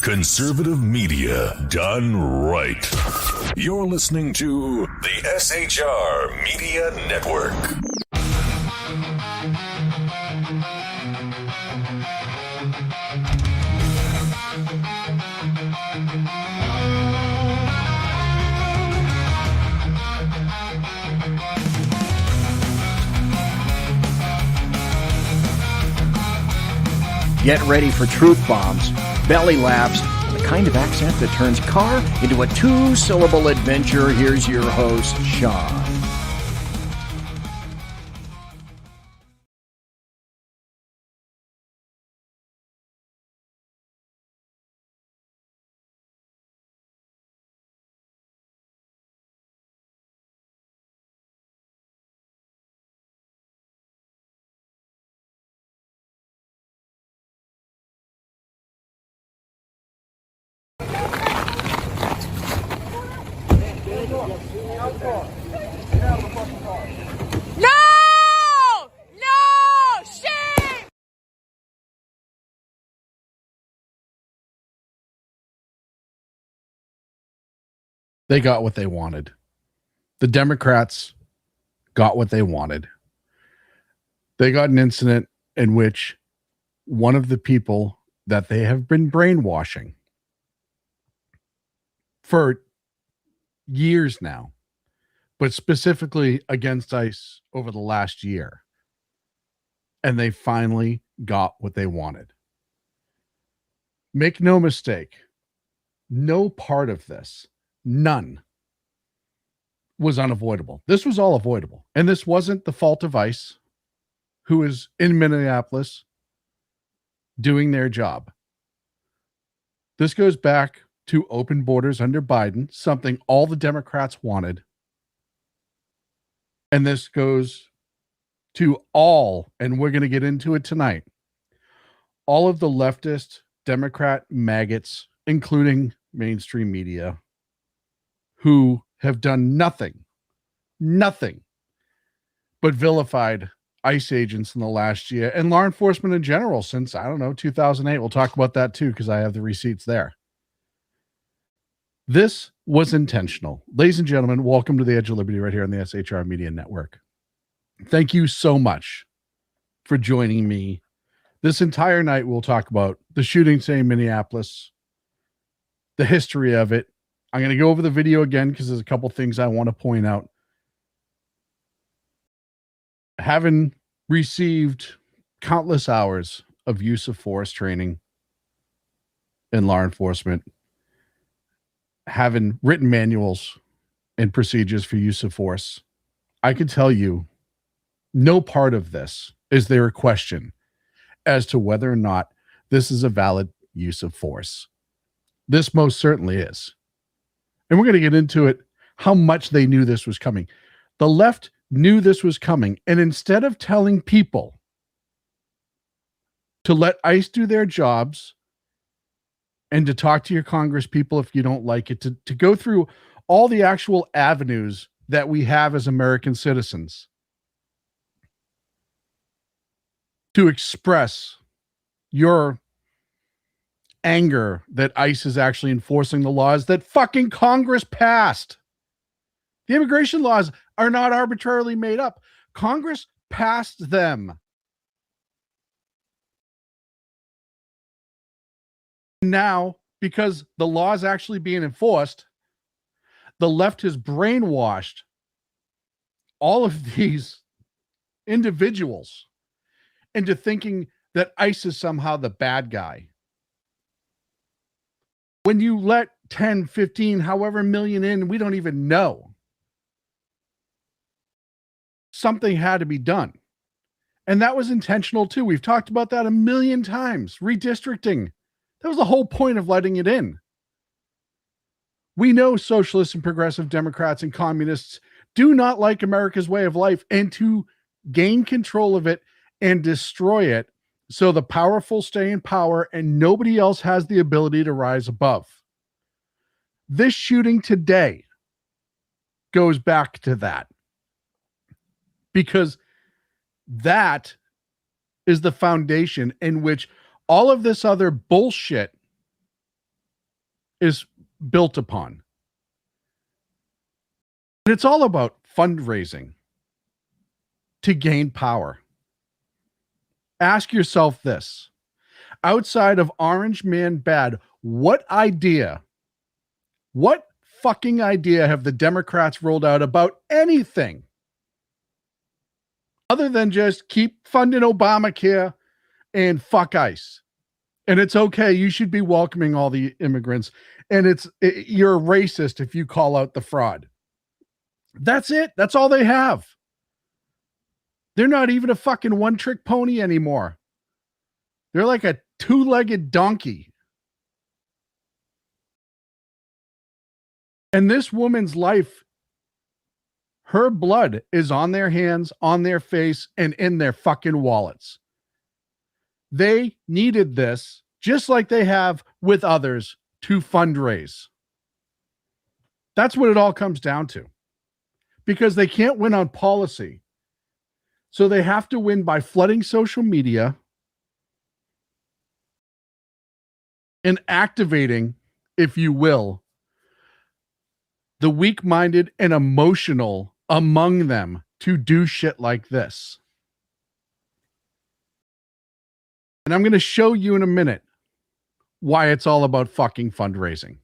Conservative media done right. You're listening to the SHR Media Network. Get ready for truth bombs, belly laughs, and the kind of accent that turns car into a two-syllable adventure. Here's your host, Sean. They got what they wanted. The Democrats got what they wanted. They got an incident in which one of the people that they have been brainwashing for years now, but specifically against ICE over the last year, and they finally got what they wanted. Make no mistake, no part of this, none, was unavoidable. This was all avoidable. And this wasn't the fault of ICE, who is in Minneapolis doing their job. This goes back to open borders under Biden, something all the Democrats wanted. And this goes to all, and we're going to get into it tonight, all of the leftist Democrat maggots, including mainstream media, who have done nothing but vilified ICE agents in the last year and law enforcement in general since, 2008. We'll talk about that too, because I have the receipts there. This was intentional. Ladies and gentlemen, welcome to the Edge of Liberty right here on the SHR Media Network. Thank you so much for joining me. This entire night, we'll talk about the shooting today in Minneapolis, the history of it. I'm going to go over the video again because there's a couple things I want to point out. Having received countless hours of use of force training in law enforcement, having written manuals and procedures for use of force, I can tell you no part of this is there a question as to whether or not this is a valid use of force. This most certainly is. And we're going to get into it, how much they knew this was coming. The left knew this was coming. And instead of telling people to let ICE do their jobs and to talk to your Congress people if you don't like it, to go through all the actual avenues that we have as American citizens to express your anger that ICE is actually enforcing the laws that fucking Congress passed. The immigration laws are not arbitrarily made up. Congress passed them. Now, because the law is actually being enforced, the left has brainwashed all of these individuals into thinking that ICE is somehow the bad guy. When you let 10, 15, however million in, we don't even know. Something had to be done. And that was intentional too. We've talked about that a million times. Redistricting. That was the whole point of letting it in. We know socialists and progressive Democrats and communists do not like America's way of life, and to gain control of it and destroy it so the powerful stay in power and nobody else has the ability to rise above. This shooting today goes back to that, because that is the foundation in which all of this other bullshit is built upon. And it's all about fundraising to gain power. Ask yourself this. Outside of Orange Man Bad, what fucking idea have the Democrats rolled out about anything other than just keep funding Obamacare and fuck ICE? And it's okay. You should be welcoming all the immigrants. And you're a racist if you call out the fraud. That's it. That's all they have. They're not even a fucking one-trick pony anymore. They're like a two-legged donkey. And this woman's life, her blood is on their hands, on their face, and in their fucking wallets. They needed this, just like they have with others, to fundraise. That's what it all comes down to. Because they can't win on policy. So they have to win by flooding social media and activating, if you will, the weak-minded and emotional among them to do shit like this. And I'm going to show you in a minute why it's all about fucking fundraising.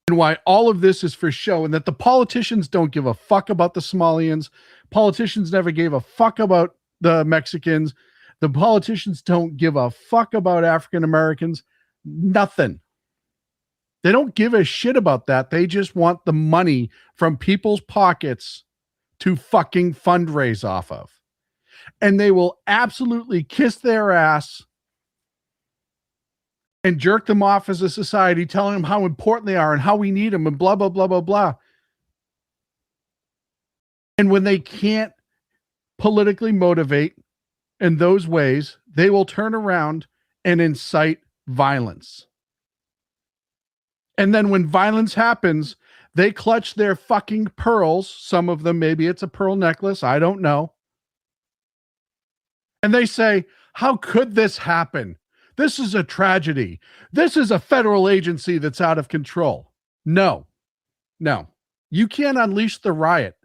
And why all of this is for show, and that the politicians don't give a fuck about the Somalians. Politicians never gave a fuck about the Mexicans. The politicians don't give a fuck about African Americans. Nothing. They don't give a shit about that. They just want the money from people's pockets to fucking fundraise off of. And they will absolutely kiss their ass and jerk them off as a society, telling them how important they are and how we need them and blah, blah, blah, blah, blah. And when they can't politically motivate in those ways, they will turn around and incite violence. And then when violence happens, they clutch their fucking pearls. Some of them, maybe it's a pearl necklace. I don't know. And they say, how could this happen? This is a tragedy. This is a federal agency that's out of control. No. You can't unleash the riot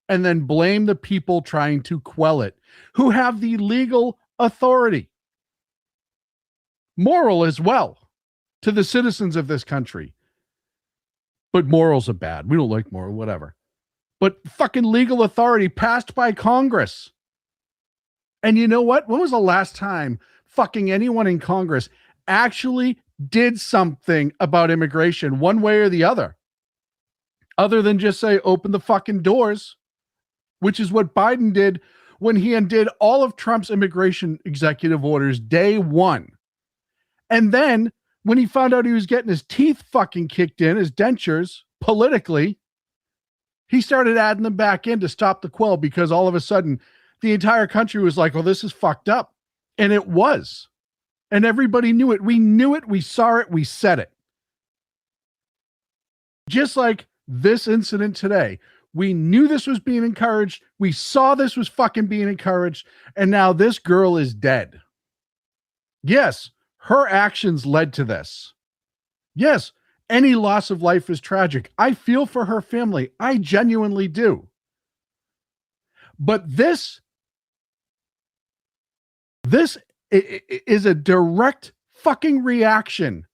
and then blame the people trying to quell it, who have the legal authority. Moral as well to the citizens of this country. But morals are bad. We don't like moral, whatever. But fucking legal authority passed by Congress. And you know what? When was the last time fucking anyone in Congress actually did something about immigration one way or the other than just say, open the fucking doors, which is what Biden did when he undid all of Trump's immigration executive orders day one. And then when he found out he was getting his teeth fucking kicked in, his dentures, politically, he started adding them back in to stop the quell, because all of a sudden the entire country was like, well, this is fucked up. And it was. And everybody knew it. We knew it. We saw it. We said it. Just like this incident today. We knew this was being encouraged. We saw this was fucking being encouraged. And now this girl is dead. Yes, her actions led to this. Yes, any loss of life is tragic. I feel for her family. I genuinely do. But this is a direct fucking reaction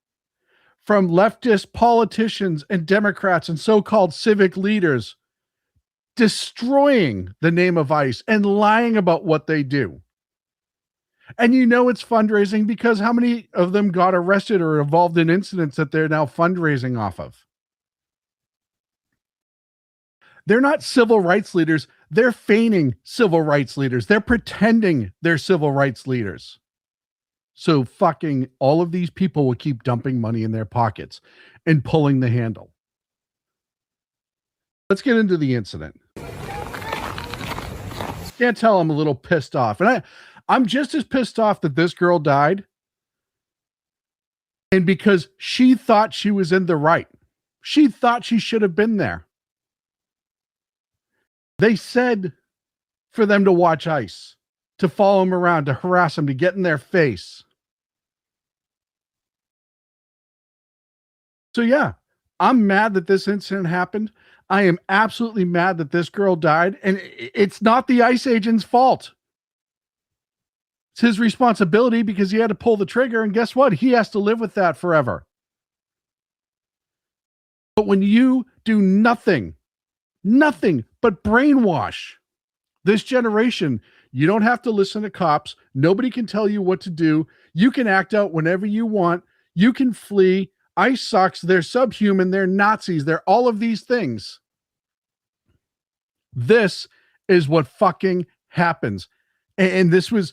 from leftist politicians and Democrats and so-called civic leaders destroying the name of ICE and lying about what they do. And you know it's fundraising because how many of them got arrested or involved in incidents that they're now fundraising off of? They're not civil rights leaders. They're feigning civil rights leaders. They're pretending they're civil rights leaders. So fucking all of these people will keep dumping money in their pockets and pulling the handle. Let's get into the incident. Can't tell I'm a little pissed off. And I'm just as pissed off that this girl died. And because she thought she was in the right. She thought she should have been there. They said for them to watch ICE, to follow him around, to harass him, to get in their face. So yeah, I'm mad that this incident happened. I am absolutely mad that this girl died, and it's not the ICE agent's fault. It's his responsibility because he had to pull the trigger, and guess what? He has to live with that forever. But when you do nothing but brainwash this generation, you don't have to listen to cops. Nobody can tell you what to do. You can act out whenever you want. You can flee. ICE sucks. They're subhuman. They're Nazis. They're all of these things. This is what fucking happens. And this was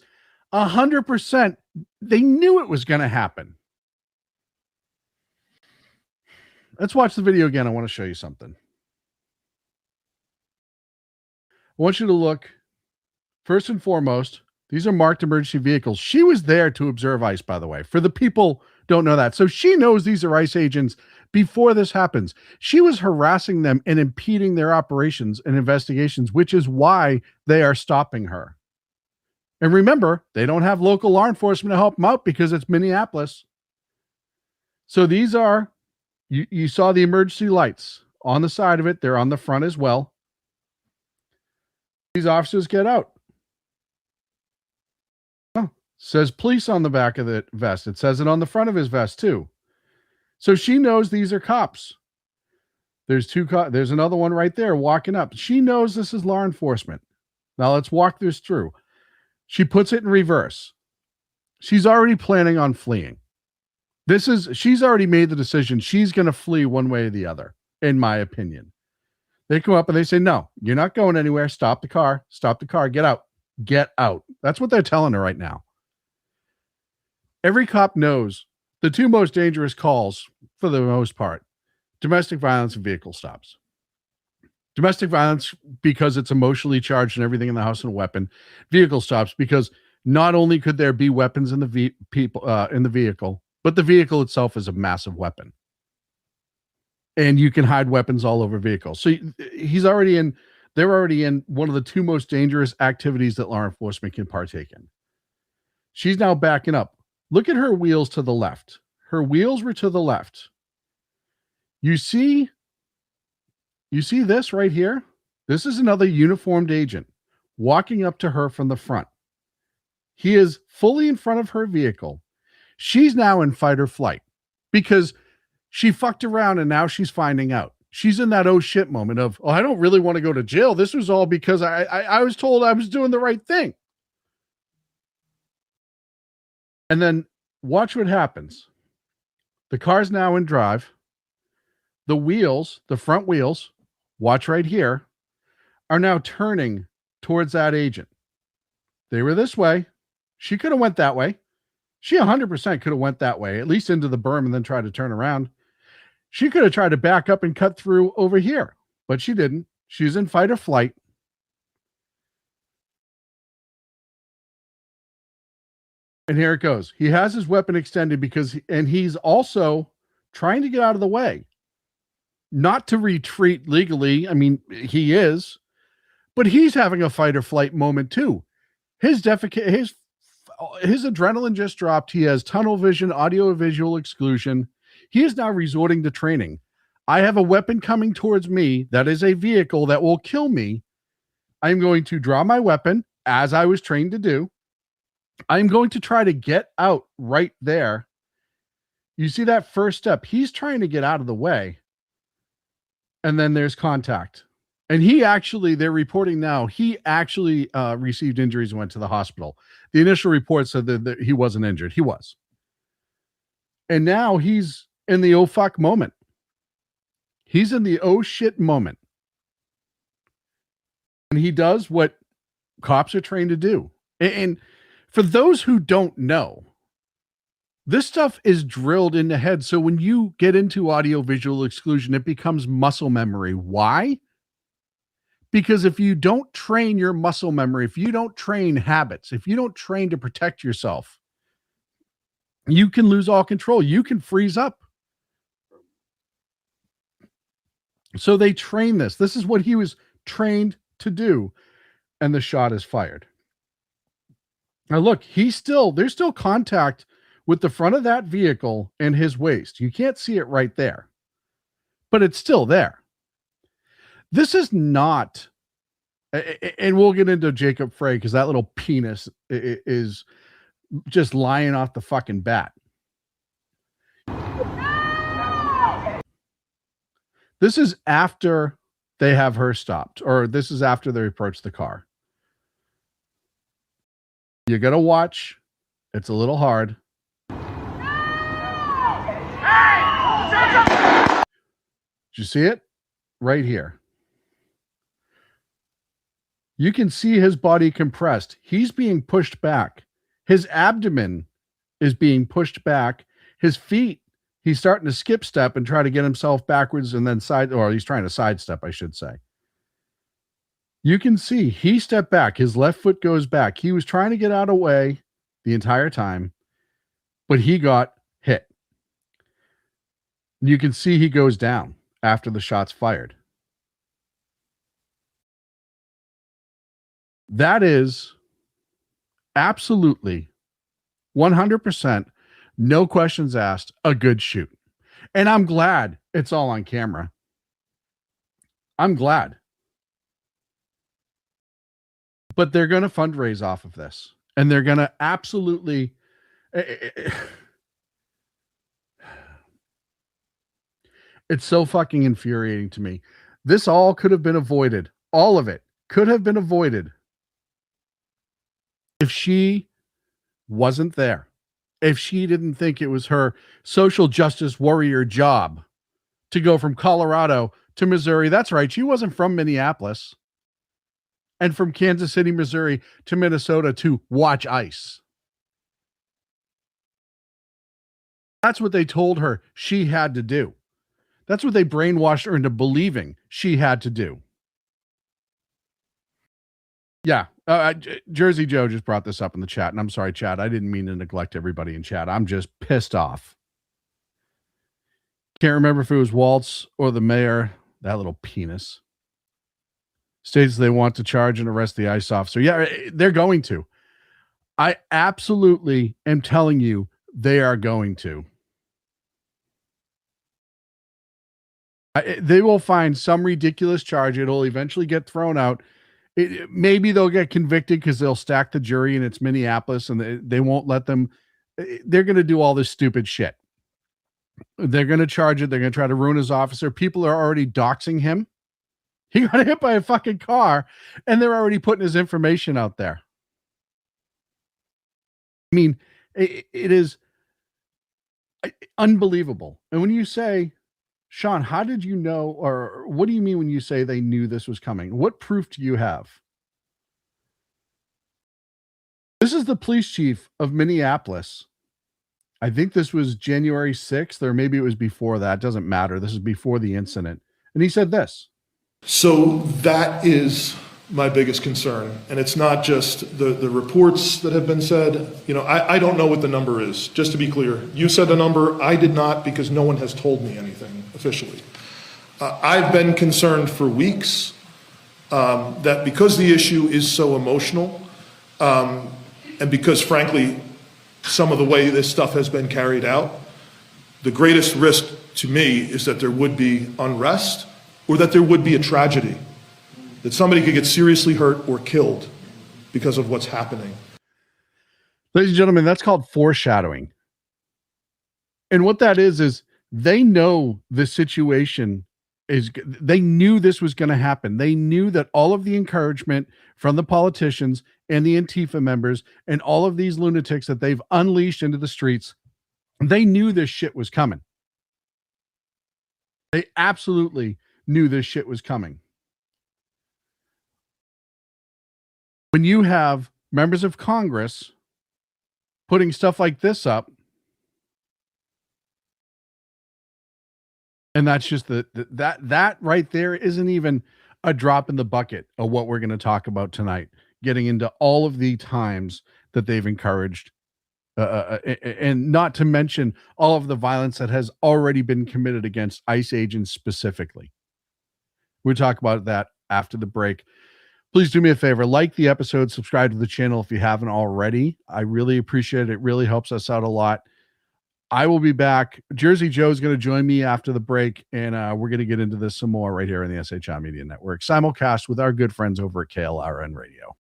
100%. They knew it was going to happen. Let's watch the video again. I want to show you something. I want you to look, first and foremost, these are marked emergency vehicles. She was there to observe ICE, by the way, for the people don't know that. So she knows these are ICE agents before this happens. She was harassing them and impeding their operations and investigations, which is why they are stopping her. And remember, they don't have local law enforcement to help them out because it's Minneapolis. So these are, you saw the emergency lights on the side of it. They're on the front as well. These officers get out. Oh, says police on the back of the vest. It says it on the front of his vest too. So she knows these are cops. There's there's another one right there walking up. She knows this is law enforcement. Now let's walk this through. She puts it in reverse. She's already planning on fleeing. She's already made the decision. She's going to flee one way or the other, in my opinion. They come up and they say, no, you're not going anywhere. Stop the car. Stop the car. Get out. Get out. That's what they're telling her right now. Every cop knows the two most dangerous calls, for the most part, domestic violence and vehicle stops. Domestic violence because it's emotionally charged and everything in the house and a weapon. Vehicle stops because not only could there be weapons in the in the vehicle, but the vehicle itself is a massive weapon. And you can hide weapons all over vehicles. So they're already in one of the two most dangerous activities that law enforcement can partake in. She's now backing up. Look at her wheels to the left. Her wheels were to the left. You see this right here? This is another uniformed agent walking up to her from the front. He is fully in front of her vehicle. She's now in fight or flight because she fucked around and now she's finding out. She's in that oh shit moment of, oh, I don't really want to go to jail. This was all because I was told I was doing the right thing. And then watch what happens. The car's now in drive. The wheels, the front wheels, watch right here, are now turning towards that agent. They were this way. She could have went that way. She 100% could have went that way, at least into the berm and then tried to turn around. She could have tried to back up and cut through over here, but she didn't. She's in fight or flight. And here it goes. He has his weapon extended and he's also trying to get out of the way. Not to retreat legally. I mean, he is, but he's having a fight or flight moment too. His adrenaline just dropped. He has tunnel vision, audio visual exclusion. He is now resorting to training. I have a weapon coming towards me that is a vehicle that will kill me. I'm going to draw my weapon as I was trained to do. I'm going to try to get out right there. You see that first step? He's trying to get out of the way. And then there's contact. And they're reporting now, he actually received injuries and went to the hospital. The initial report said that he wasn't injured. He was. And now he's in the oh fuck moment. He's in the oh shit moment. And he does what cops are trained to do. And for those who don't know, this stuff is drilled in the head. So when you get into audio visual exclusion, it becomes muscle memory. Why? Because if you don't train your muscle memory, if you don't train habits, if you don't train to protect yourself, you can lose all control. You can freeze up. So they train this. This is what he was trained to do. And the shot is fired. Now look, there's still contact with the front of that vehicle and his waist. You can't see it right there. but it's still there. This is not, and we'll get into Jacob Frey because that little penis is just lying off the fucking bat. This is after they have her stopped, or this is after they approach the car. You got to watch. It's a little hard. Did you see it? Right here. You can see his body compressed. He's being pushed back. His abdomen is being pushed back. His feet, he's starting to skip step and try to get himself backwards and then he's trying to sidestep, I should say. You can see he stepped back. His left foot goes back. He was trying to get out of the way the entire time, but he got hit. You can see he goes down after the shot's fired. That is absolutely 100%, no questions asked, a good shoot. And I'm glad it's all on camera. I'm glad. But they're going to fundraise off of this. And they're going to absolutely... It's so fucking infuriating to me. This all could have been avoided. All of it could have been avoided if she wasn't there. If she didn't think it was her social justice warrior job to go from Colorado to Missouri. That's right. She wasn't from Minneapolis. And from Kansas City, Missouri to Minnesota to watch ICE. That's what they told her she had to do. That's what they brainwashed her into believing she had to do. Yeah. Jersey Joe just brought this up in the chat, and I'm sorry, chat. I didn't mean to neglect everybody in chat. I'm just pissed off. Can't remember if it was Waltz or the mayor. That little penis. States they want to charge and arrest the ICE officer. Yeah, they're going to. I absolutely am telling you they are going to. They will find some ridiculous charge. It'll eventually get thrown out. Maybe they'll get convicted because they'll stack the jury and it's Minneapolis and they won't let them. They're going to do all this stupid shit. They're going to charge it. They're going to try to ruin his officer. People are already doxing him. He got hit by a fucking car and they're already putting his information out there. I mean, it is unbelievable. And when you say, Sean, how did you know, or what do you mean when you say they knew this was coming? What proof do you have? This is the police chief of Minneapolis. I think this was January 6th, or maybe it was before that. It doesn't matter. This is before the incident. And he said this. So that is my biggest concern. And it's not just the reports that have been said. You know, I don't know what the number is. Just to be clear, you said a number. I did not, because no one has told me anything officially. I've been concerned for weeks that because the issue is so emotional, and because, frankly, some of the way this stuff has been carried out, the greatest risk to me is that there would be unrest or that there would be a tragedy, that somebody could get seriously hurt or killed because of what's happening. Ladies and gentlemen, that's called foreshadowing. And what that is they know the situation is, they knew this was going to happen. They knew that all of the encouragement from the politicians and the Antifa members and all of these lunatics that they've unleashed into the streets, they knew this shit was coming. They absolutely knew this shit was coming. When you have members of Congress putting stuff like this up, and that's just that right there isn't even a drop in the bucket of what we're going to talk about tonight, getting into all of the times that they've encouraged, and not to mention all of the violence that has already been committed against ICE agents specifically. We'll talk about that after the break. Please do me a favor, like the episode, subscribe to the channel if you haven't already. I really appreciate it. It really helps us out a lot. I will be back. Jersey Joe's going to join me after the break, and we're going to get into this some more right here in the SHI Media Network. Simulcast with our good friends over at KLRN Radio.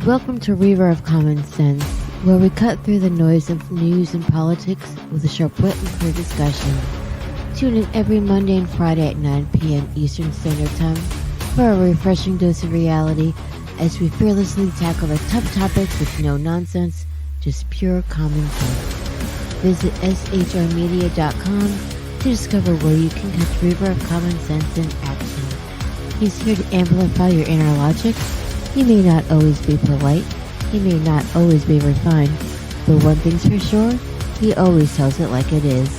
Welcome to Reaver of Common Sense, where we cut through the noise of news and politics with a sharp wit and clear discussion. Tune in every Monday and Friday at 9 p.m. Eastern Standard Time for a refreshing dose of reality as we fearlessly tackle the tough topics with no nonsense, just pure common sense. Visit shrmedia.com to discover where you can catch Reaver of Common Sense in action. He's here to amplify your inner logic. He may not always be polite, he may not always be refined, but one thing's for sure, he always tells it like it is.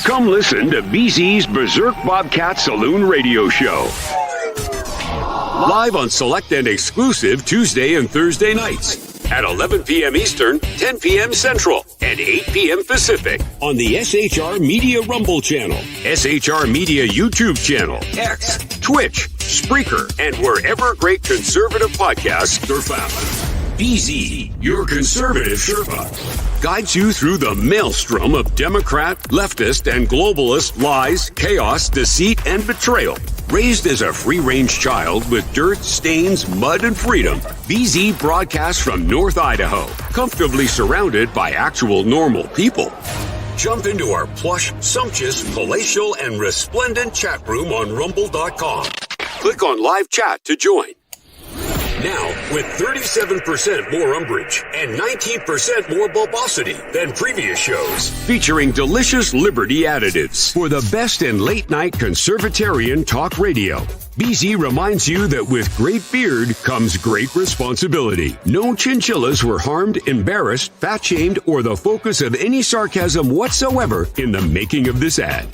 Come listen to BZ's Berserk Bobcat Saloon Radio Show. Live on select and exclusive Tuesday and Thursday nights at 11 p.m. Eastern, 10 p.m. Central, and 8 p.m. Pacific on the SHR Media Rumble channel, SHR Media YouTube channel, X, Twitch, Spreaker, and wherever great conservative podcasts are found. BZ, your conservative Sherpa, guides you through the maelstrom of Democrat, leftist, and globalist lies, chaos, deceit, and betrayal. Raised as a free-range child with dirt, stains, mud, and freedom, BZ broadcasts from North Idaho, comfortably surrounded by actual normal people. Jump into our plush, sumptuous, palatial, and resplendent chat room on rumble.com. Click on live chat to join. Now, with 37% more umbrage and 19% more bulbosity than previous shows, featuring delicious Liberty additives for the best in late-night conservatarian talk radio. BZ reminds you that with great beard comes great responsibility. No chinchillas were harmed, embarrassed, fat-shamed, or the focus of any sarcasm whatsoever in the making of this ad.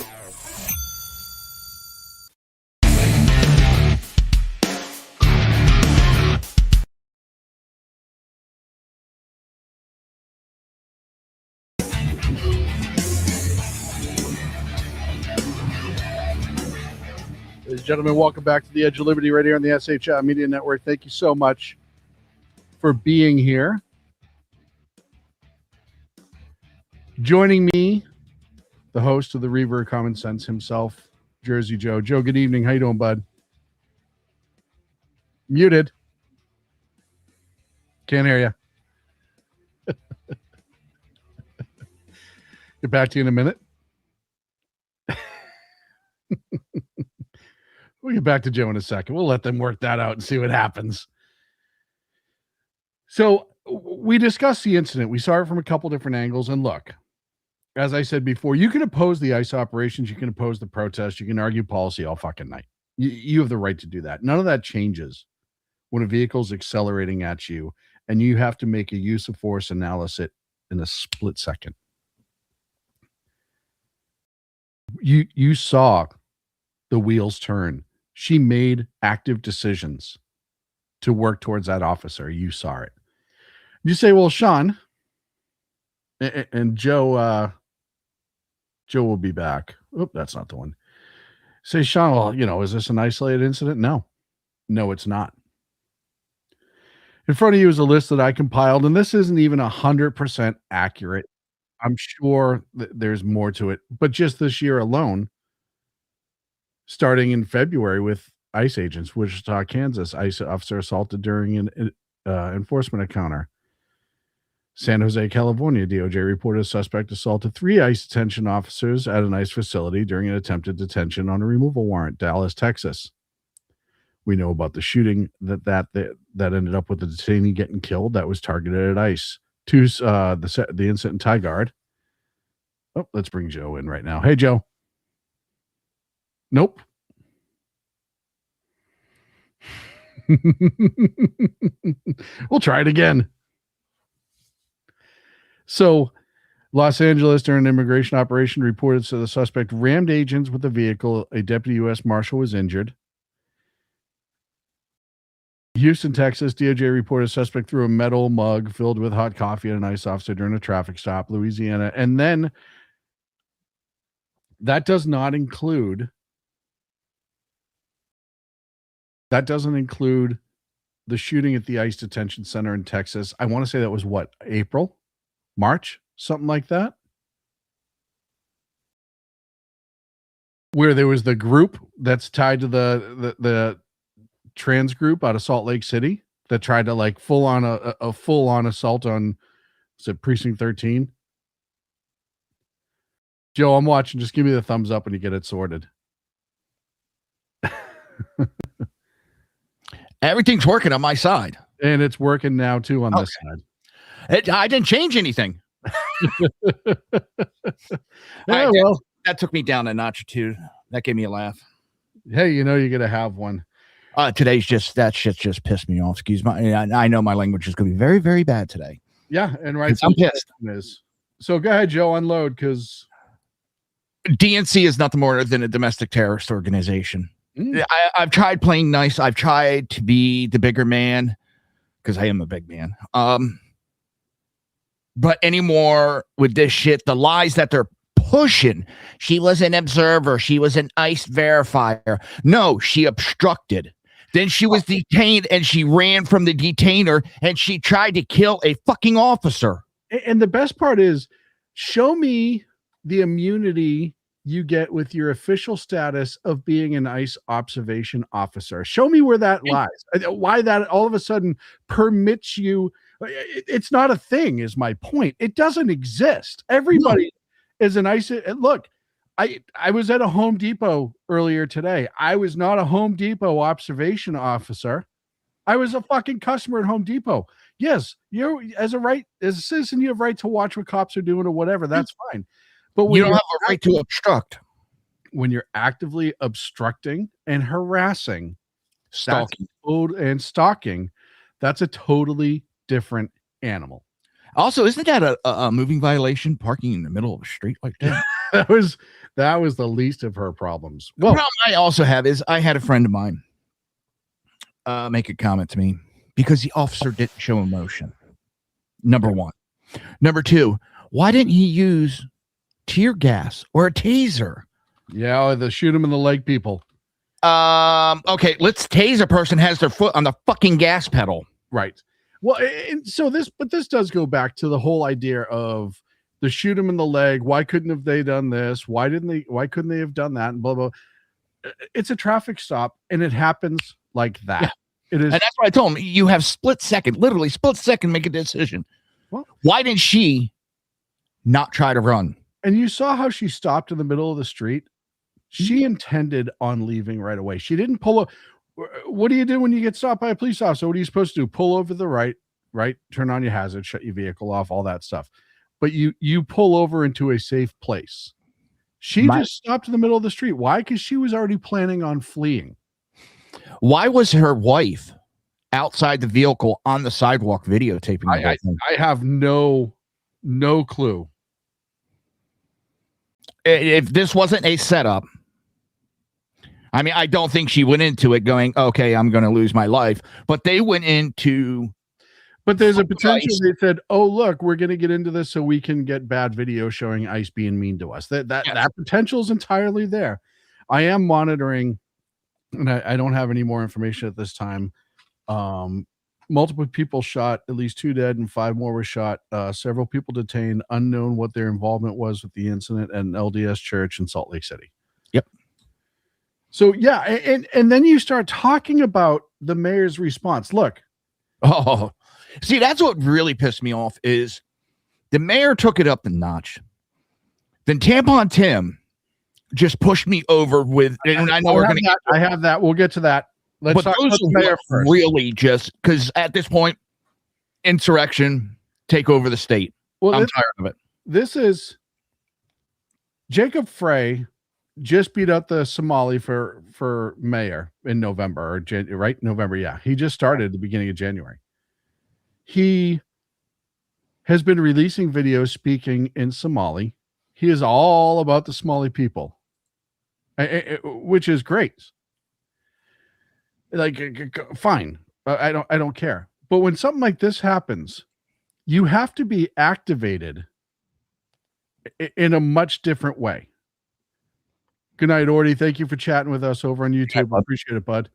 Ladies and gentlemen, welcome back to the Edge of Liberty right here on the SHI Media Network. Thank you so much for being here. Joining me, the host of the Reaver of Common Sense himself, Jersey Joe. Joe, good evening. How you doing, bud? Muted. Can't hear you. Get back to you in a minute. We'll get back to Joe in a second. We'll let them work that out and see what happens. So we discussed the incident. We saw it from a couple different angles. And look, as I said before, you can oppose the ICE operations. You can oppose the protests. You can argue policy all fucking night. You have the right to do that. None of that changes when a vehicle is accelerating at you and you have to make a use of force analysis in a split second. You saw the wheels turn. She made active decisions to work towards that officer. You saw it. You say, well, Sean, and Joe will be back. Oh, that's not the one. Say, Sean, well, is this an isolated incident? No, it's not. In front of you is a list that I compiled, and this isn't even 100% accurate. I'm sure there's more to it, but just this year alone, starting in February with ICE agents, Wichita, Kansas, ICE officer assaulted during an enforcement encounter. San Jose, California, DOJ reported a suspect assaulted 3 ICE detention officers at an ICE facility during an attempted detention on a removal warrant. Dallas, Texas. We know about the shooting that ended up with the detainee getting killed. That was targeted at ICE. The incident in Tigard. Oh, let's bring Joe in right now. Hey, Joe. Nope. We'll try it again. So, Los Angeles, during an immigration operation, reported so the suspect rammed agents with a vehicle. A deputy U.S. Marshal was injured. Houston, Texas, DOJ reported a suspect threw a metal mug filled with hot coffee at an ICE officer during a traffic stop. Louisiana, and then That does not include. That doesn't include the shooting at the ICE detention center in Texas. I want to say that was what, April, March, something like that. Where there was the group that's tied to the trans group out of Salt Lake City that tried to like full on assault on, is it precinct 13? Joe, I'm watching. Just give me the thumbs up when you get it sorted. Everything's working on my side. And it's working now too on this side. I didn't change anything. Yeah, well, that took me down a notch or two. That gave me a laugh. Hey, you're going to have one. Today's that shit just pissed me off. Excuse me. I know my language is going to be very, very bad today. Yeah, and right. I'm pissed. So go ahead, Joe, unload, because DNC is nothing more than a domestic terrorist organization. I've tried playing nice. I've tried to be the bigger man because I am a big man. But anymore with this shit, the lies that they're pushing. She was an observer. She was an ICE verifier. No, she obstructed. Then she was detained and she ran from the detainer and she tried to kill a fucking officer. And the best part is, show me the immunity you get with your official status of being an ICE observation officer. Show me where that lies. Why that all of a sudden permits you. It's not a thing, is my point. It doesn't exist. Everybody is an ICE. Look, I was at a Home Depot earlier today. I was not a Home Depot observation officer. I was a fucking customer at Home Depot. Yes, you're as a citizen, you have right to watch what cops are doing or whatever. That's fine. But when you don't have a right to obstruct. When you're actively obstructing and harassing, stalking, that's a totally different animal. Also, isn't that a moving violation? Parking in the middle of a street like that? that was the least of her problems. Well, the problem I also have is I had a friend of mine make a comment to me because the officer didn't show emotion. Number one. Number two, why didn't he use tear gas or a taser? Yeah, or the shoot him in the leg people. Okay, let's tase a person has their foot on the fucking gas pedal. Right. Well, this does go back to the whole idea of the shoot him in the leg. Why couldn't have they done this? Why couldn't they have done that? And blah, blah. It's a traffic stop and it happens like that. Yeah. It is. And that's what I told him. You have literally split second, make a decision. Well, why didn't she not try to run? And you saw how she stopped in the middle of the street. She intended on leaving right away. She didn't pull up. What do you do when you get stopped by a police officer? What are you supposed to do? Pull over the right, turn on your hazard, shut your vehicle off, all that stuff. But you pull over into a safe place. She just stopped in the middle of the street. Why? Because she was already planning on fleeing. Why was her wife outside the vehicle on the sidewalk videotaping? I have no clue. If this wasn't a setup, I mean, I don't think she went into it going, okay, I'm going to lose my life. But they went into. But there's a potential. They said, oh, look, we're going to get into this so we can get bad video showing ICE being mean to us. That potential is entirely there. I am monitoring, and I don't have any more information at this time. Multiple people shot, at least 2 dead and 5 more were shot. Several people detained, unknown what their involvement was with the incident at an LDS church in Salt Lake City. Yep. So, yeah, and then you start talking about the mayor's response. Look. Oh, see, that's what really pissed me off is the mayor took it up a notch. Then Tampon Tim just pushed me over with, and I know we're going to. I have that. We'll get to that. Let's talk about the mayor first. Really just because at this point, insurrection, take over the state. Well, I'm tired of it. This is Jacob Frey just beat out the Somali for mayor in November or right? November. Yeah. He just started at the beginning of January. He has been releasing videos speaking in Somali. He is all about the Somali people, which is great. Like, fine. I don't care. But when something like this happens, you have to be activated in a much different way. Good night, Orty. Thank you for chatting with us over on YouTube. Appreciate it, bud.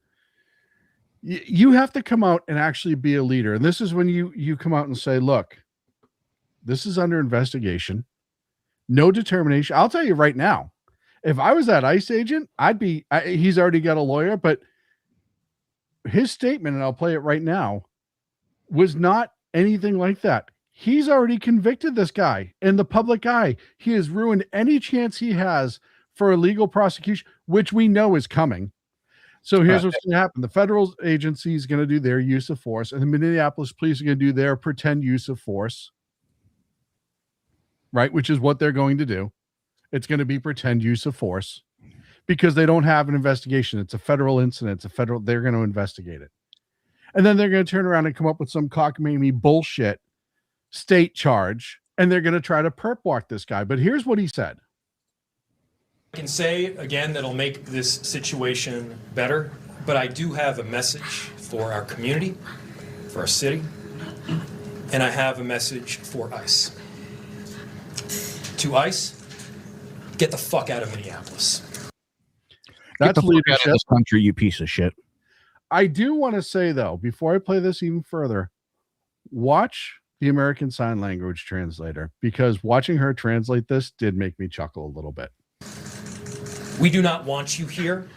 You have to come out and actually be a leader. And this is when you come out and say, look, this is under investigation. No determination. I'll tell you right now, if I was that ICE agent, he's already got a lawyer, but his statement, and I'll play it right now, was not anything like that. He's already convicted this guy in the public eye. He has ruined any chance he has for a legal prosecution, which we know is coming. So here's what's going to happen. The federal agency is going to do their use of force, and the Minneapolis police are going to do their pretend use of force, right? Which is what they're going to do. It's going to be pretend use of force because they don't have an investigation. It's a federal incident. They're going to investigate it. And then they're going to turn around and come up with some cockamamie bullshit state charge, and they're going to try to perp walk this guy. But here's what he said. I can say again that'll make this situation better, but I do have a message for our community, for our city, and I have a message for ICE. To ICE, get the fuck out of Minneapolis. Get the fuck out of this country, you piece of shit. I do want to say, though, before I play this even further, watch the American Sign Language translator, because watching her translate this did make me chuckle a little bit. We do not want you here.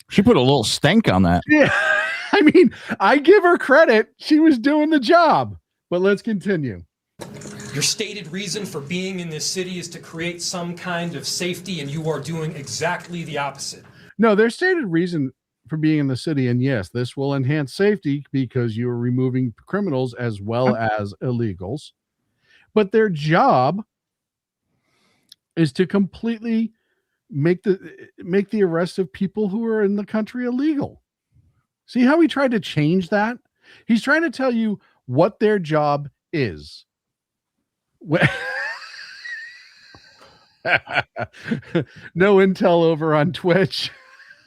She put a little stank on that. Yeah, I mean, I give her credit. She was doing the job. But let's continue. Your stated reason for being in this city is to create some kind of safety, and you are doing exactly the opposite. No, their stated reason for being in the city, and yes, this will enhance safety because you are removing criminals as well as illegals. But their job is to completely make the arrest of people who are in the country illegal. See how he tried to change that? He's trying to tell you what their job is. No intel over on Twitch.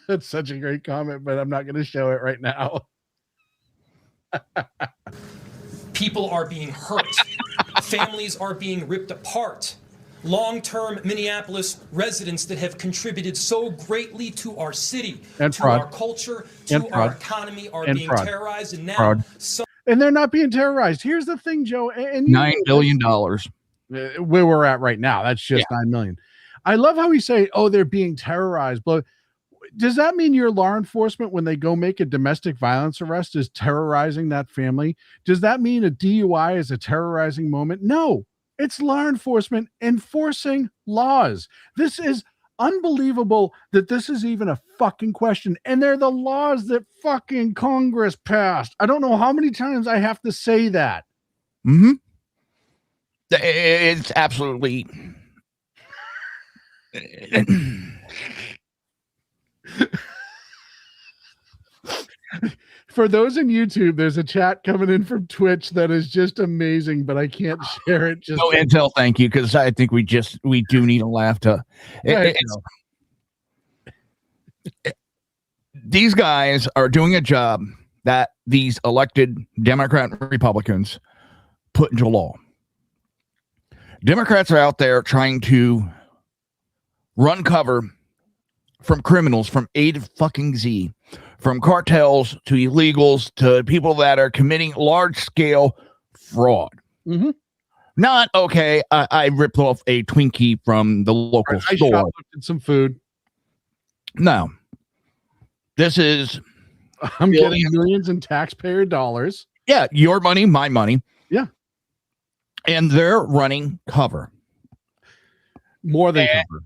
That's such a great comment, but I'm not going to show it right now. People are being hurt. Families are being ripped apart. Long-term Minneapolis residents that have contributed so greatly to our city, and to fraud. our culture, to our economy are being terrorized, and now and they're not being terrorized. Here's the thing, Joe, and $9 billion. Where we're at right now, that's just $9 million. I love how he say, "Oh, they're being terrorized." But does that mean your law enforcement, when they go make a domestic violence arrest, is terrorizing that family? Does that mean a DUI is a terrorizing moment? No. It's law enforcement enforcing laws. This is unbelievable that this is even a fucking question. And they're the laws that fucking Congress passed. I don't know how many times I have to say that. Mm-hmm. It's absolutely... For those in YouTube, there's a chat coming in from Twitch that is just amazing, but I can't share it. Just no intel, thank you, because I think we do need a laugh to. These guys are doing a job that these elected Democrat and Republicans put into law. Democrats are out there trying to run cover from criminals from A to fucking Z. From cartels to illegals to people that are committing large-scale fraud. Mm-hmm. Not, okay, I ripped off a Twinkie from the local store. I shoplifted some food. No. This is... I'm getting millions in taxpayer dollars. Yeah, your money, my money. Yeah. And they're running cover. More than cover.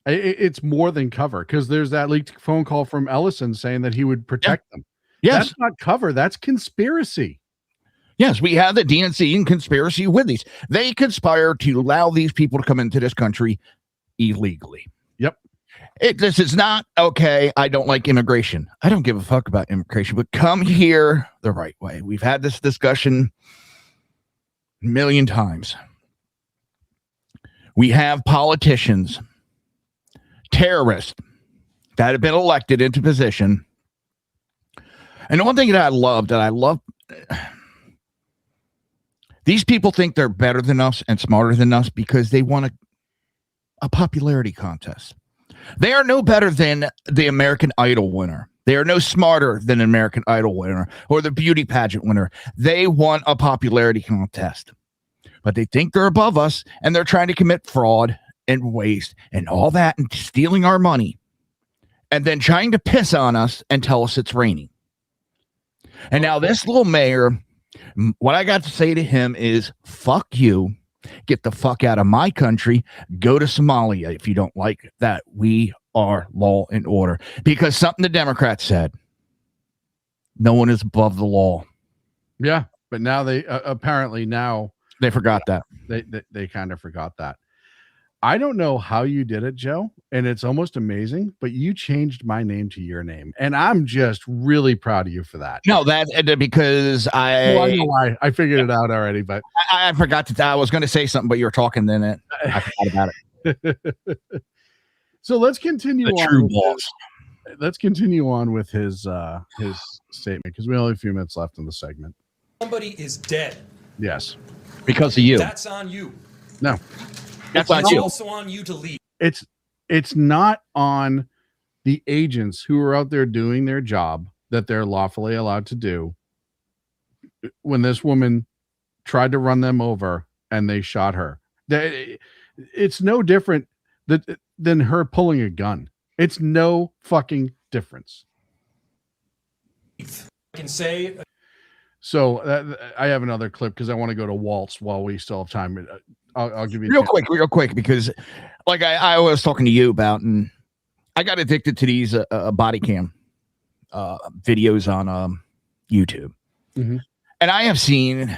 It's more than cover, because there's that leaked phone call from Ellison saying that he would protect them. Yes. That's not cover. That's conspiracy. Yes, we have the DNC in conspiracy with these. They conspire to allow these people to come into this country illegally. Yep. This is not, okay, I don't like immigration. I don't give a fuck about immigration, but come here the right way. We've had this discussion a million times. We have politicians, terrorists that have been elected into position. And the one thing that I love, these people think they're better than us and smarter than us because they want to a popularity contest. They are no better than the American Idol winner. They are no smarter than an American Idol winner or the beauty pageant winner. They won a popularity contest, but they think they're above us, and they're trying to commit fraud and waste and all that and stealing our money and then trying to piss on us and tell us it's raining. And now this little mayor, what I got to say to him is, fuck you. Get the fuck out of my country. Go to Somalia if you don't like that. We are law and order. Because something the Democrats said, no one is above the law. Yeah, but now they apparently now they forgot that. They kind of forgot that. I don't know how you did it, Joe, and it's almost amazing, but you changed my name to your name, and I'm just really proud of you for that. No, that because I know why. I figured it out already, but I forgot to. I was going to say something, but you were talking, then I forgot about it. So let's continue the on. True balls. Let's continue on with his statement because we only have a few minutes left in the segment. Somebody is dead. Yes, because of you. That's on you. No. That's on you. Also on you to lead. It's not on the agents who are out there doing their job that they're lawfully allowed to do. When this woman tried to run them over and they shot her, it's no different than her pulling a gun. It's no fucking difference. I can say. So I have another clip because I want to go to Waltz while we still have time. I'll give you real quick, because like I was talking to you about, and I got addicted to these body cam videos on YouTube. Mm-hmm. And I have seen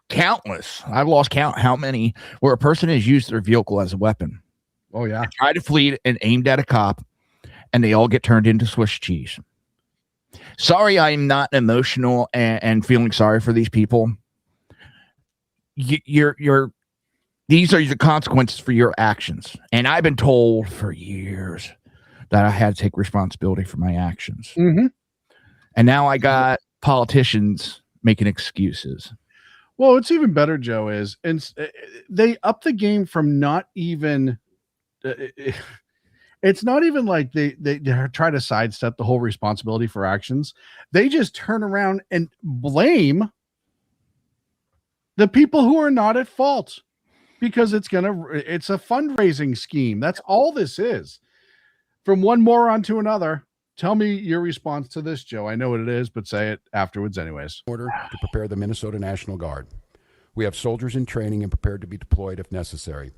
countless, I've lost count how many, where a person has used their vehicle as a weapon. Oh yeah. Tried to flee and aimed at a cop, and they all get turned into Swiss cheese. Sorry, I'm not emotional and feeling sorry for these people. These are the consequences for your actions. And I've been told for years that I had to take responsibility for my actions. Mm-hmm. And now I got politicians making excuses. Well, what's even better, Joe, is and they up the game from not even. It's not even like they try to sidestep the whole responsibility for actions. They just turn around and blame the people who are not at fault because it's a fundraising scheme. That's all this is. From one moron to another. Tell me your response to this, Joe. I know what it is, but say it afterwards anyways. Order to prepare the Minnesota National Guard. We have soldiers in training and prepared to be deployed if necessary.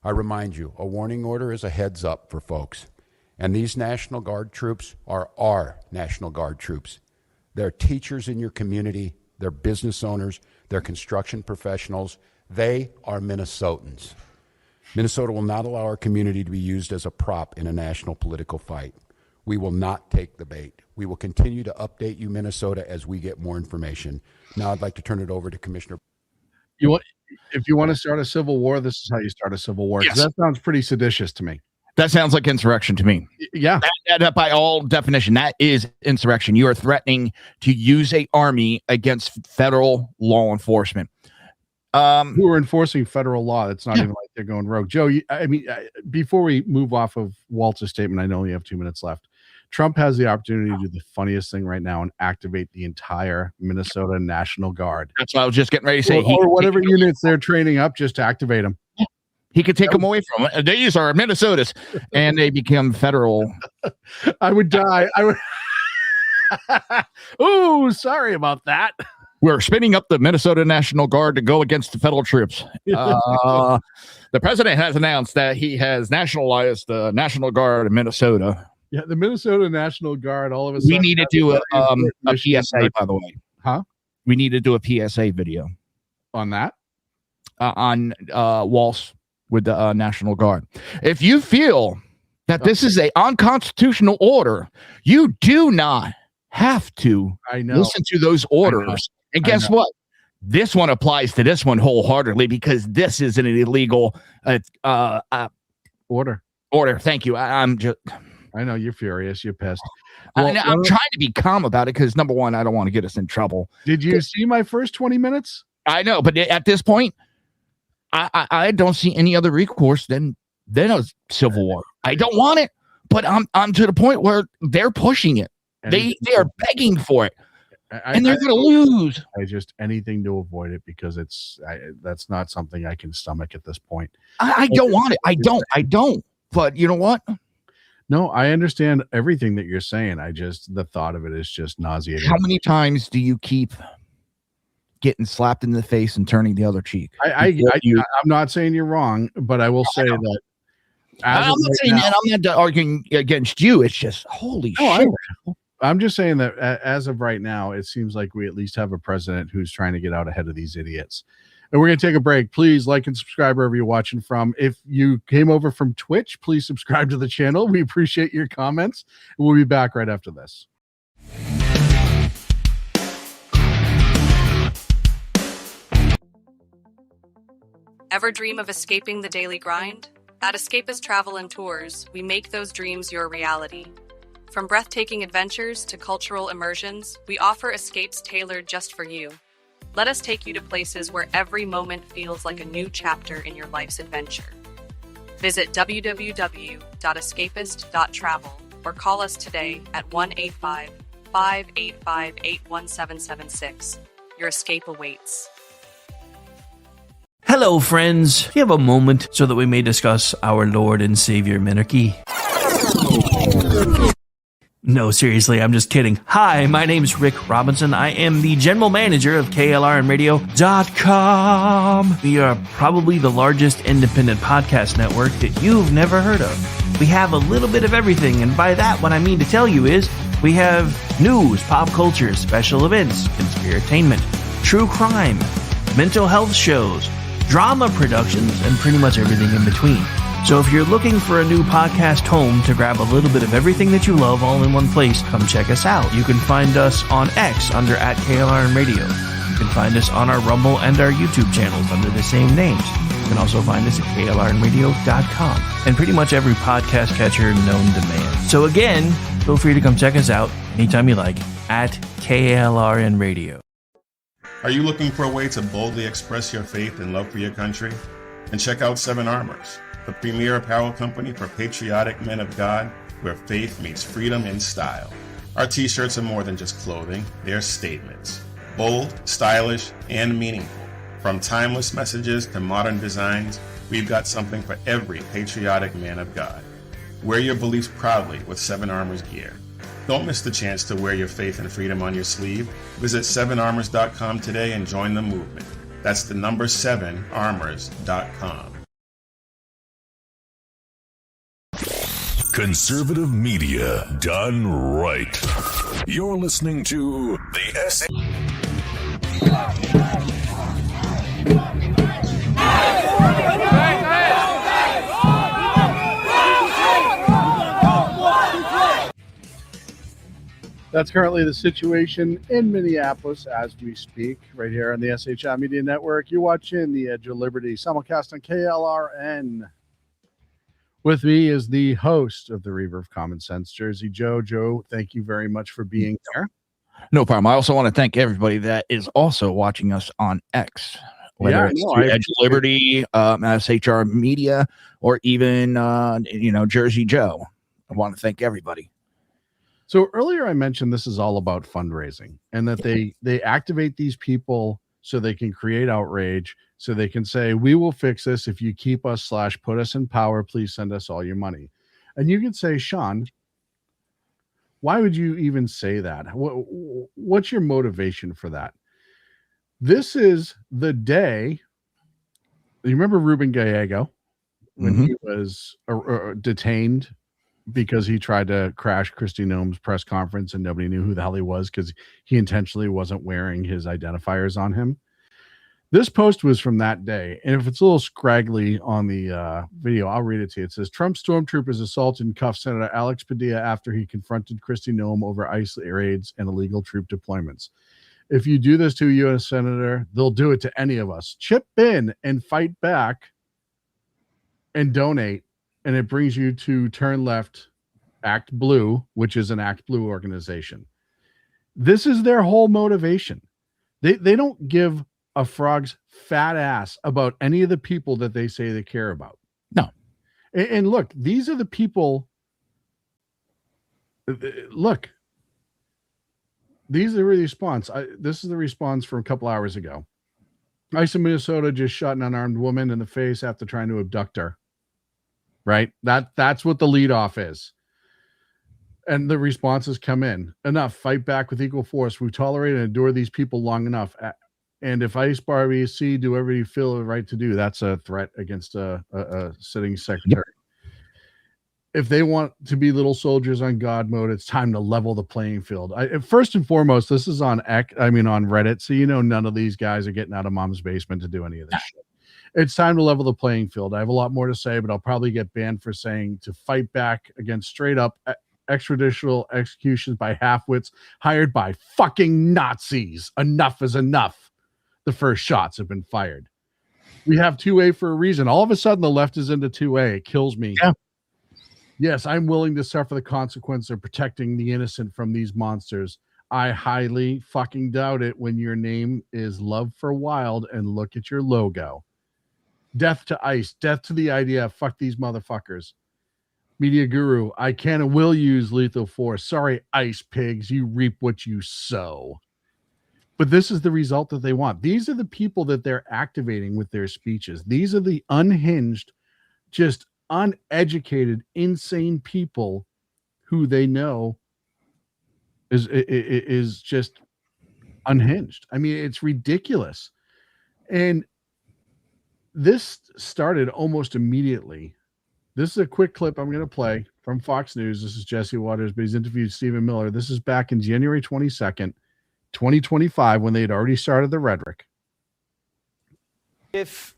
I remind you, a warning order is a heads up for folks. And these National Guard troops are our National Guard troops. They're teachers in your community. They're business owners. They're construction professionals. They are Minnesotans. Minnesota will not allow our community to be used as a prop in a national political fight. We will not take the bait. We will continue to update you, Minnesota, as we get more information. Now I'd like to turn it over to Commissioner. If you want to start a civil war, this is how you start a civil war. Yes. That sounds pretty seditious to me. That sounds like insurrection to me. Yeah. That by all definition, that is insurrection. You are threatening to use an army against federal law enforcement. Who are enforcing federal law. It's not even like they're going rogue. Joe, before we move off of Waltz's statement, I know we have 2 minutes left. Trump has the opportunity to do the funniest thing right now and activate the entire Minnesota National Guard. That's what I was just getting ready to say. Or whatever units they're training up, just to activate them. He could take them away from it. These are Minnesota's, and they become federal. I would die. Oh, sorry about that. We're spinning up the Minnesota National Guard to go against the federal troops. The president has announced that he has nationalized the National Guard in Minnesota. Yeah, the Minnesota National Guard, all of a sudden. We need to do a PSA, by the way. Huh? We need to do a PSA video. On that? On Waltz with the National Guard. If you feel that this is an unconstitutional order, you do not have to listen to those orders. And guess what? This one applies to this one wholeheartedly because this is an illegal order. Thank you. I know you're furious. You're pissed. Well, I'm trying to be calm about it because number one, I don't want to get us in trouble. Did you see my first 20 minutes? I know, but at this point, I don't see any other recourse than then a civil war. I don't want it, but I'm to the point where they're pushing it. They are begging for it, and they're going to lose. I just anything to avoid it because that's not something I can stomach at this point. I don't want it. I don't. But you know what? No, I understand everything that you're saying. The thought of it is just nauseating. How many times do you keep getting slapped in the face and turning the other cheek? I'm not saying you're wrong, but I will say that. I'm not arguing against you. It's just holy shit. I'm just saying that as of right now, it seems like we at least have a president who's trying to get out ahead of these idiots. And we're going to take a break. Please like and subscribe wherever you're watching from. If you came over from Twitch, please subscribe to the channel. We appreciate your comments. We'll be back right after this. Ever dream of escaping the daily grind? At Escapist Travel and Tours, we make those dreams your reality. From breathtaking adventures to cultural immersions, we offer escapes tailored just for you. Let us take you to places where every moment feels like a new chapter in your life's adventure. Visit www.escapist.travel or call us today at 1-855-885-81776. Your escape awaits. Hello, friends. Do you have a moment so that we may discuss our Lord and Savior Minarchy? No, seriously, I'm just kidding. Hi, my name's Rick Robinson. I am the general manager of KLRNradio.com. We are probably the largest independent podcast network that you've never heard of. We have a little bit of everything, and by that, what I mean to tell you is we have news, pop culture, special events, conspiratainment, true crime, mental health shows, drama productions, and pretty much everything in between. So if you're looking for a new podcast home to grab a little bit of everything that you love all in one place, come check us out. You can find us on X under @KLRNradio. You can find us on our Rumble and our YouTube channels under the same names. You can also find us at KLRNradio.com and pretty much every podcast catcher known to man. So again, feel free to come check us out anytime you like at KLRNradio. Are you looking for a way to boldly express your faith and love for your country? And check out Seven Armors, the premier apparel company for patriotic men of God, where faith meets freedom in style. Our t-shirts are more than just clothing, they're statements. Bold, stylish, and meaningful. From timeless messages to modern designs, we've got something for every patriotic man of God. Wear your beliefs proudly with Seven Armors gear. Don't miss the chance to wear your faith and freedom on your sleeve. Visit 7armors.com today and join the movement. That's the number 7armors.com. Conservative media done right. You're listening to the SA. That's currently the situation in Minneapolis as we speak, right here on the SHI Media Network. You're watching the Edge of Liberty simulcast on KLRN. With me is the host of the Reaver of Common Sense, Jersey Joe. Joe, thank you very much for being here. No problem. I also want to thank everybody that is also watching us on X, whether it's Edge of Liberty, SHR Media, or even Jersey Joe. I want to thank everybody. So earlier I mentioned this is all about fundraising and that they activate these people so they can create outrage, so they can say, we will fix this if you keep us / put us in power, please send us all your money. And you can say, Sean, why would you even say that? What's your motivation for that? This is the day. You remember Ruben Gallego when he was detained because he tried to crash Kristi Noem's press conference and nobody knew who the hell he was because he intentionally wasn't wearing his identifiers on him. This post was from that day. And if it's a little scraggly on the video, I'll read it to you. It says, Trump stormtroopers assaulted and cuffed Senator Alex Padilla after he confronted Kristi Noem over ICE raids and illegal troop deployments. If you do this to a U.S. Senator, they'll do it to any of us. Chip in and fight back and donate. And it brings you to Turn Left, Act Blue, which is an Act Blue organization. This is their whole motivation. They don't give a frog's fat ass about any of the people that they say they care about. No. And look, these are the people. Look, these are the response. This is the response from a couple hours ago. ICE in Minnesota just shot an unarmed woman in the face after trying to abduct her. Right? That's what the lead off is. And the responses come in. Enough. Fight back with equal force. We tolerate and endure these people long enough. And if ICE bar BC do whatever you feel the right to do, that's a threat against a sitting secretary. Yep. If they want to be little soldiers on God mode, it's time to level the playing field. First and foremost, this is on Reddit, so none of these guys are getting out of mom's basement to do any of this shit. It's time to level the playing field. I have a lot more to say, but I'll probably get banned for saying to fight back against straight up extrajudicial executions by half-wits hired by fucking Nazis. Enough is enough. The first shots have been fired. We have 2A for a reason. All of a sudden, the left is into 2A. It kills me. Yeah. Yes, I'm willing to suffer the consequence of protecting the innocent from these monsters. I highly fucking doubt it when your name is Love for Wild and look at your logo. Death to ICE. Death to the IDF. Fuck these motherfuckers. Media guru. I can and will use lethal force. Sorry, ICE pigs. You reap what you sow. But this is the result that they want. These are the people that they're activating with their speeches. These are the unhinged, just uneducated, insane people who they know is just unhinged. I mean, it's ridiculous. And this started almost immediately. This is a quick clip I'm going to play from Fox News. This is Jesse Waters, but he's interviewed Stephen Miller. This is back in January 22nd, 2025, when they had already started the rhetoric. If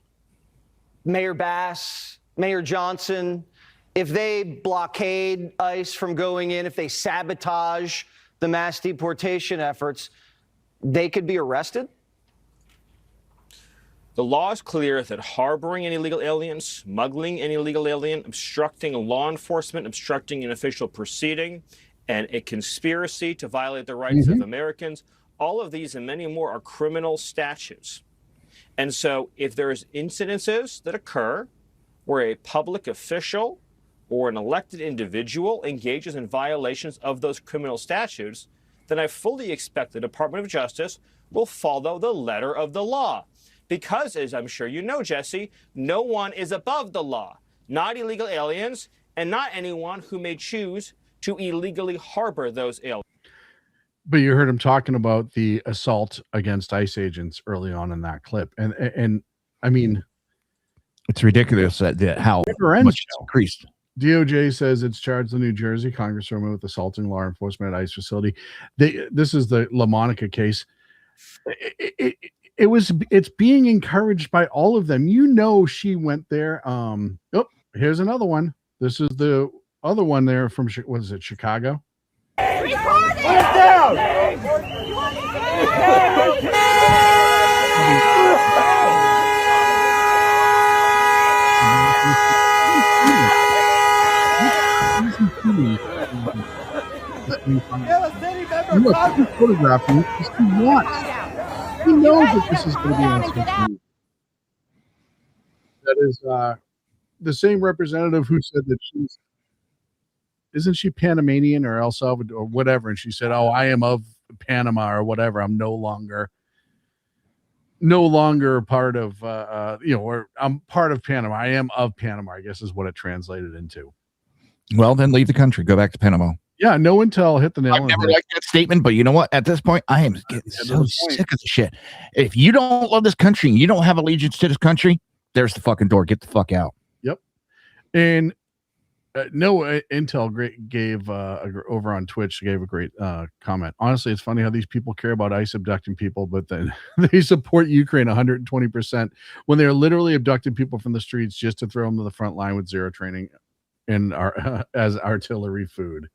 Mayor Bass, Mayor Johnson, if they blockade ICE from going in, if they sabotage the mass deportation efforts, they could be arrested? The law is clear that harboring an illegal alien, smuggling an illegal alien, obstructing law enforcement, obstructing an official proceeding, and a conspiracy to violate the rights of Americans, all of these and many more are criminal statutes. And so if there's incidences that occur where a public official or an elected individual engages in violations of those criminal statutes, then I fully expect the Department of Justice will follow the letter of the law. Because, as I'm sure you know, Jesse, no one is above the law, not illegal aliens, and not anyone who may choose to illegally harbor those aliens. But you heard him talking about the assault against ICE agents early on in that clip. And I mean, it's ridiculous that how much it's increased. DOJ says it's charged the New Jersey congresswoman with assaulting law enforcement at ICE facility. This is the LaMonica case. It's being encouraged by all of them. She went there. Here's another one. This is the other one there from, what is it, Chicago? Put it down! Look, he's photographing it because he wants. He knows that this is going to be on social media. That is the same representative who said that isn't she Panamanian or El Salvador or whatever? And she said, "Oh, I am of Panama or whatever. I'm no longer part of or I'm part of Panama. I am of Panama," I guess is what it translated into. Well, then leave the country. Go back to Panama. Yeah, no intel hit the nail. I've never liked that statement, but you know what? At this point, I am getting so sick of the shit. If you don't love this country and you don't have allegiance to this country, there's the fucking door. Get the fuck out. Yep. And Intel gave over on Twitch gave a great comment. Honestly, it's funny how these people care about ICE abducting people, but then they support Ukraine 120% when they're literally abducting people from the streets just to throw them to the front line with zero training and as artillery food.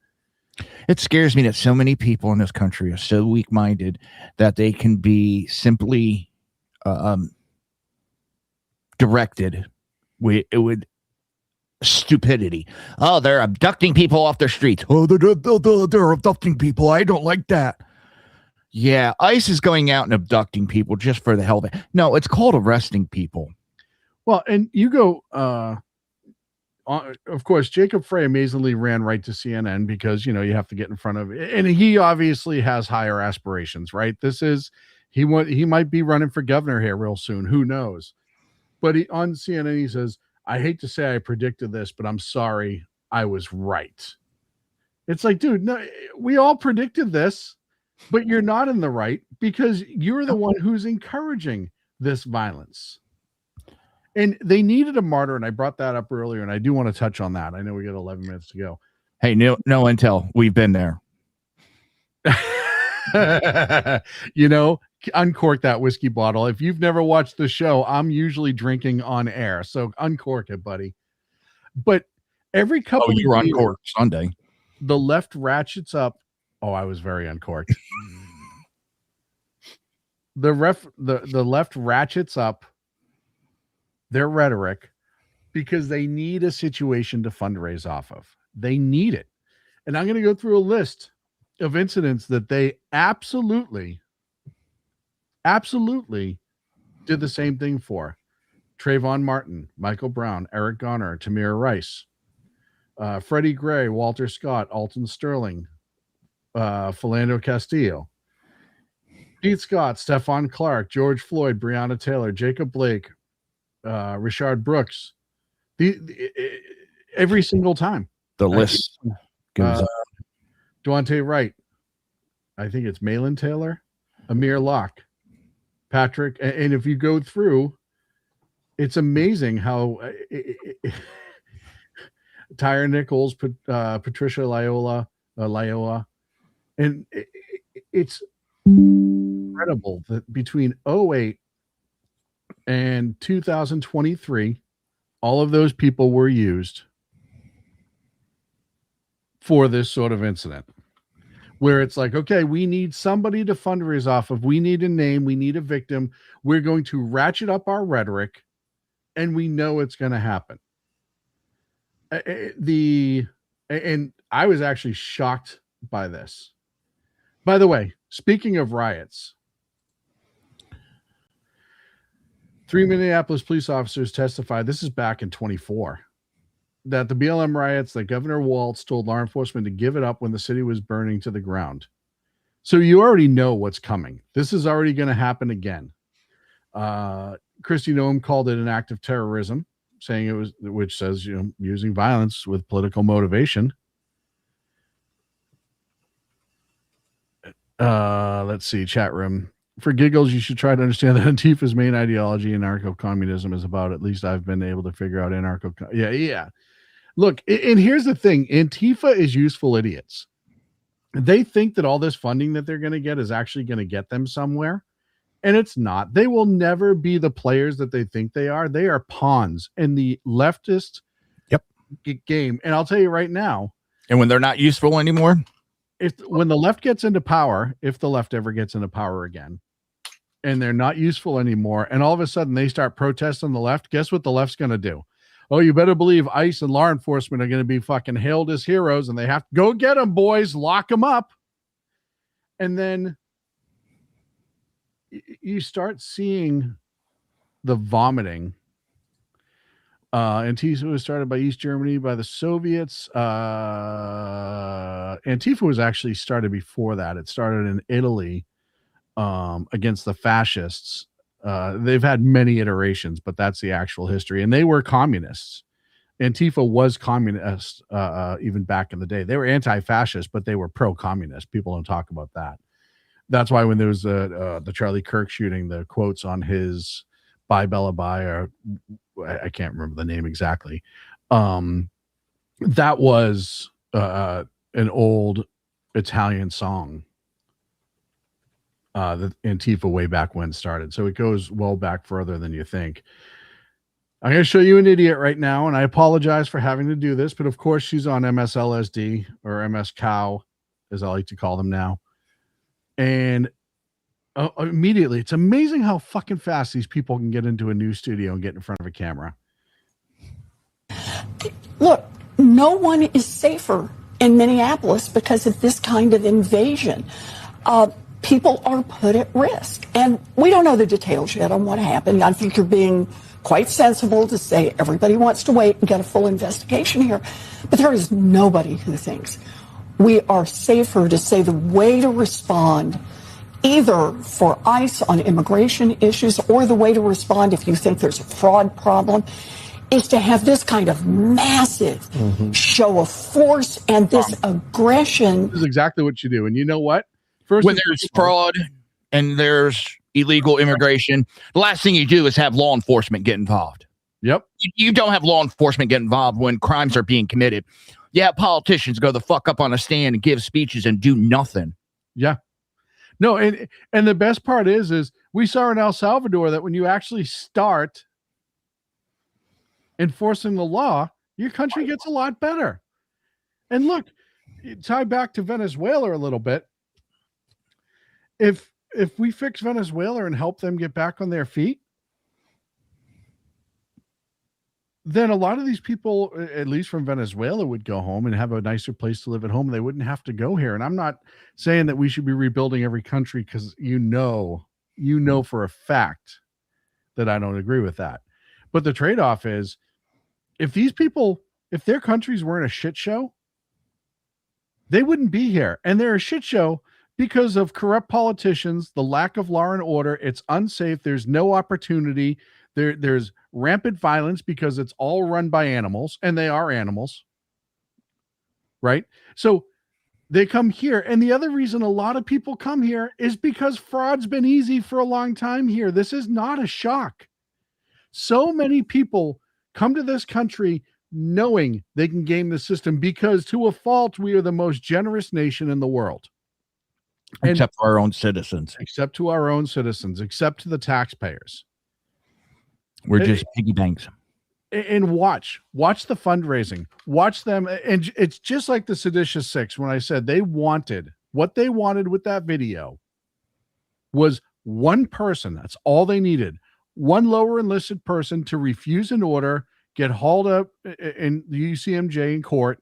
It scares me that so many people in this country are so weak-minded that they can be simply directed with stupidity. Oh, they're abducting people off the streets. Oh, they're abducting people. I don't like that. Yeah, ICE is going out and abducting people just for the hell of it. No, it's called arresting people. Well, and you go of course, Jacob Frey amazingly ran right to CNN because, you have to get in front of it. And he obviously has higher aspirations, right? He might be running for governor here real soon. Who knows? But on CNN, he says, I hate to say I predicted this, but I'm sorry. I was right. It's like, dude, no, we all predicted this, but you're not in the right because you're the one who's encouraging this violence. And they needed a martyr, and I brought that up earlier, and I do want to touch on that. I know we got 11 minutes to go. Hey, no intel. We've been there. Uncork that whiskey bottle. If you've never watched the show, I'm usually drinking on air, so uncork it, buddy. But every couple you were uncorked Sunday. The left ratchets up. Oh, I was very uncorked. The left ratchets up their rhetoric because they need a situation to fundraise off of. They need it. And I'm going to go through a list of incidents that they absolutely did the same thing for. Trayvon Martin, Michael Brown, Eric Garner, Tamir Rice, Freddie Gray, Walter Scott, Alton Sterling, Philando Castillo, Pete Scott, Stephon Clark, George Floyd, Breonna Taylor, Jacob Blake, Rashard Brooks. Every single time. The list goes on. Duante Wright. I think it's Malin Taylor, Amir Locke, Patrick. And if you go through, it's amazing how Tyre Nichols, Patricia Loyola, and it's incredible that between 2008 and 2023, all of those people were used for this sort of incident where it's like, okay, we need somebody to fundraise off of. We need a name. We need a victim. We're going to ratchet up our rhetoric, and we know it's going to happen. And I was actually shocked by this. By the way, speaking of riots, 3 Minneapolis police officers testified, this is back in 24, that the BLM riots, that Governor Walz told law enforcement to give it up when the city was burning to the ground. So you already know what's coming. This is already going to happen again. Kristi Noem called it an act of terrorism, saying it was, which says, using violence with political motivation. Let's see, chat room. For giggles, you should try to understand that Antifa's main ideology, anarcho-communism, is about, at least I've been able to figure out Yeah. Look, and here's the thing. Antifa is useful idiots. They think that all this funding that they're going to get is actually going to get them somewhere. And it's not. They will never be the players that they think they are. They are pawns in the leftist game. And I'll tell you right now. And when they're not useful anymore? When the left gets into power, if the left ever gets into power again, and they're not useful anymore, and all of a sudden they start protesting the left, guess what the left's going to do? Oh, you better believe ICE and law enforcement are going to be fucking hailed as heroes, and they have to go get them, boys, lock them up. And then you start seeing the vomiting. Antifa was started by East Germany, by the Soviets. Antifa was actually started before that. It started in Italy against the fascists. They've had many iterations, but that's the actual history. And they were communists. Antifa was communist even back in the day. They were anti-fascist, but they were pro-communist. People don't talk about that. That's why when there was the Charlie Kirk shooting, the quotes on his "Bye Bella Bye," or I can't remember the name exactly. That was an old Italian song that Antifa way back when started. So it goes well back further than you think. I'm going to show you an idiot right now, and I apologize for having to do this, but of course she's on MSLSD, or MS Cow, as I like to call them now. And immediately, it's amazing how fucking fast these people can get into a news studio and get in front of a camera. Look, no one is safer in Minneapolis because of this kind of invasion. people are put at risk. And we don't know the details yet on what happened. I think you're being quite sensible to say everybody wants to wait and get a full investigation here. But there is nobody who thinks we are safer to say the way to respond either for ICE on immigration issues or the way to respond if you think there's a fraud problem is to have this kind of massive show of force and this aggression. This is exactly what you do. And you know what? First, when there's fraud and there's illegal immigration, the last thing you do is have law enforcement get involved. Yep. You don't have law enforcement get involved when crimes are being committed. Yeah, politicians go the fuck up on a stand and give speeches and do nothing. Yeah. No, and the best part is we saw in El Salvador that when you actually start enforcing the law, your country gets a lot better. And look, tie back to Venezuela a little bit. If we fix Venezuela and help them get back on their feet, then a lot of these people, at least from Venezuela, would go home and have a nicer place to live at home. They wouldn't have to go here. And I'm not saying that we should be rebuilding every country because you know for a fact that I don't agree with that. But the trade-off is if these people, if their countries weren't a shit show, they wouldn't be here. And they're a shit show because of corrupt politicians, the lack of law and order. It's unsafe. There's no opportunity. There's rampant violence because it's all run by animals, and they are animals, right? So they come here. And the other reason a lot of people come here is because fraud's been easy for a long time here. This is not a shock. So many people come to this country knowing they can game the system because to a fault, we are the most generous nation in the world. Except for our own citizens. Except to our own citizens, except to the taxpayers. We're just piggy banks. And watch the fundraising, watch them. And it's just like the Seditious Six. When I said what they wanted with that video was one person. That's all they needed. One lower enlisted person to refuse an order, get hauled up in the UCMJ in court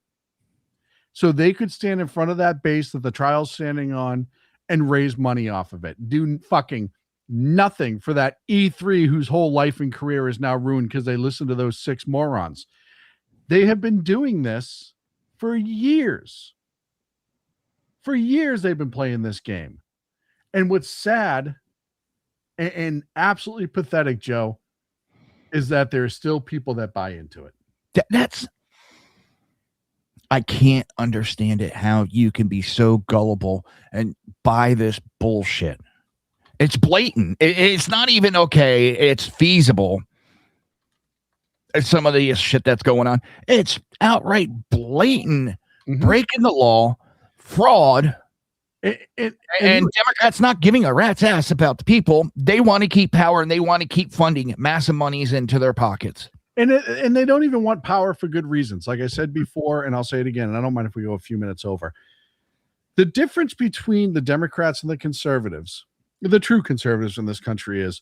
so they could stand in front of that base that the trial's standing on and raise money off of it. Do fucking nothing for that E3 whose whole life and career is now ruined because they listened to those six morons. They have been doing this for years. For years they've been playing this game. And what's sad and absolutely pathetic, Joe, is that there are still people that buy into it. I can't understand it, how you can be so gullible and buy this bullshit. It's blatant. It's not even okay. It's feasible. Some of the shit that's going on. It's outright blatant, breaking the law, fraud. And Democrats not giving a rat's ass about the people. They want to keep power and they want to keep funding massive monies into their pockets. And they don't even want power for good reasons. Like I said before, and I'll say it again, and I don't mind if we go a few minutes over. The difference between the Democrats and the conservatives, the true conservatives in this country, is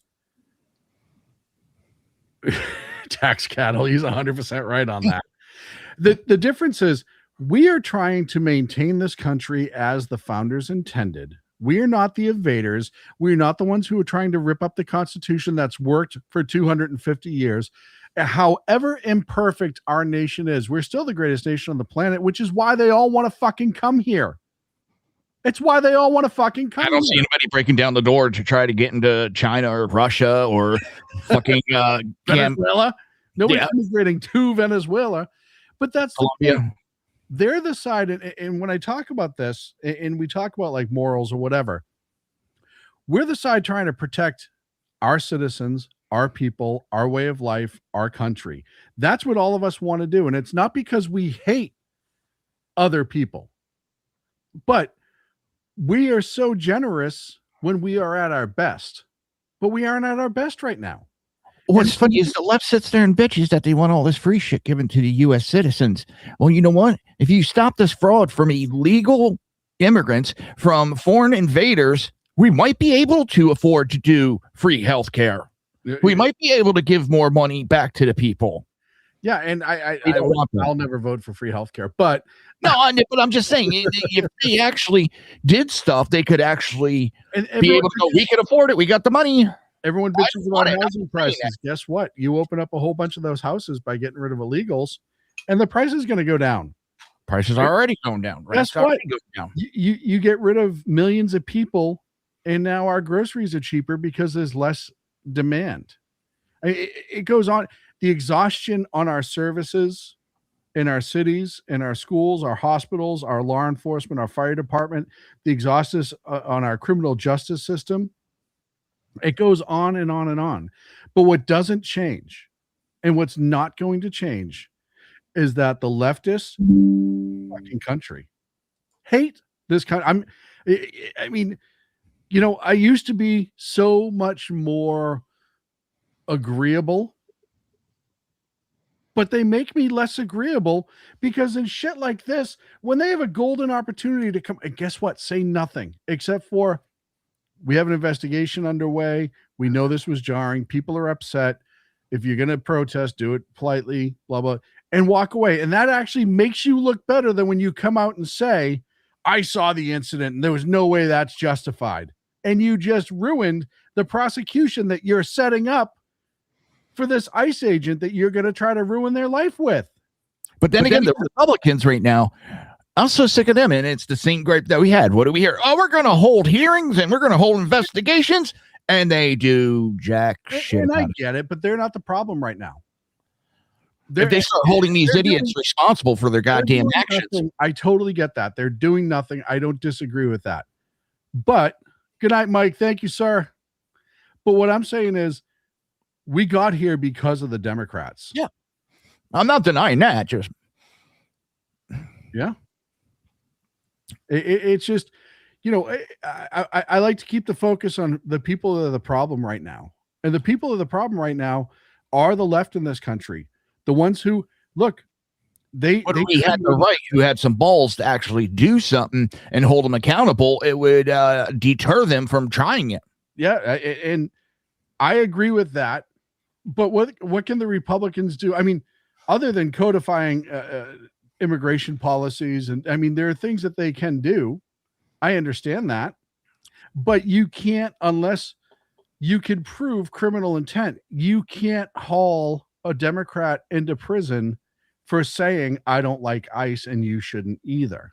tax cattle. He's 100% right on that. The difference is we are trying to maintain this country as the founders intended. We are not the invaders. We're not the ones who are trying to rip up the Constitution that's worked for 250 years. However imperfect our nation is, we're still the greatest nation on the planet, which is why they all want to fucking come here. It's why they all want to fucking come. I don't see anybody breaking down the door to try to get into China or Russia or fucking Venezuela. Nobody's immigrating to Venezuela, but that's Colombia. They're the side. And when I talk about this, and we talk about like morals or whatever, we're the side trying to protect our citizens, our people, our way of life, our country. That's what all of us want to do. And it's not because we hate other people, but we are so generous when we are at our best, but we aren't at our best right now. What's funny is the left sits there and bitches that they want all this free shit given to the U.S. citizens. Well, you know what? If you stop this fraud from illegal immigrants, from foreign invaders, we might be able to afford to do free health care. We might be able to give more money back to the people. Yeah, and I'll never vote for free healthcare, but but I'm just saying, if they actually did stuff, they could actually be able to go, we can afford it. We got the money. Everyone bitches about housing prices. Guess what? You open up a whole bunch of those houses by getting rid of illegals, and the price is going to go down. Prices are already going down. Right? Guess what? You get rid of millions of people, and now our groceries are cheaper because there's less demand. It goes on. The exhaustion on our services in our cities, in our schools, our hospitals, our law enforcement, our fire department, the exhaustion on our criminal justice system. It goes on and on and on. But what doesn't change, and what's not going to change, is that the leftists fucking country hate this country. I mean, I used to be so much more agreeable, but they make me less agreeable because in shit like this, when they have a golden opportunity to come, and guess what? Say nothing except for, we have an investigation underway. We know this was jarring. People are upset. If you're going to protest, do it politely, blah, blah, and walk away. And that actually makes you look better than when you come out and say, I saw the incident and there was no way that's justified. And you just ruined the prosecution that you're setting up for this ICE agent that you're going to try to ruin their life with. But then again, the Republicans right now, I'm so sick of them. And it's the same gripe that we had. What do we hear? Oh, we're going to hold hearings and we're going to hold investigations. And they do jack shit. And I get it, but they're not the problem right now. If they start holding these idiots responsible for their goddamn actions. Nothing. I totally get that. They're doing nothing. I don't disagree with that. But good night, Mike. Thank you, sir. But what I'm saying is, we got here because of the Democrats. Yeah. I'm not denying that. Just yeah. It's just, I like to keep the focus on the people that are the problem right now. And the people that are the problem right now are the left in this country. The ones who, look, we had the right, who had some balls to actually do something and hold them accountable, it would deter them from trying it. Yeah. And I agree with that. But what can the Republicans do? I mean, other than codifying immigration policies, and I mean, there are things that they can do. I understand that, but you can't, unless you can prove criminal intent. You can't haul a Democrat into prison for saying, I don't like ICE and you shouldn't either.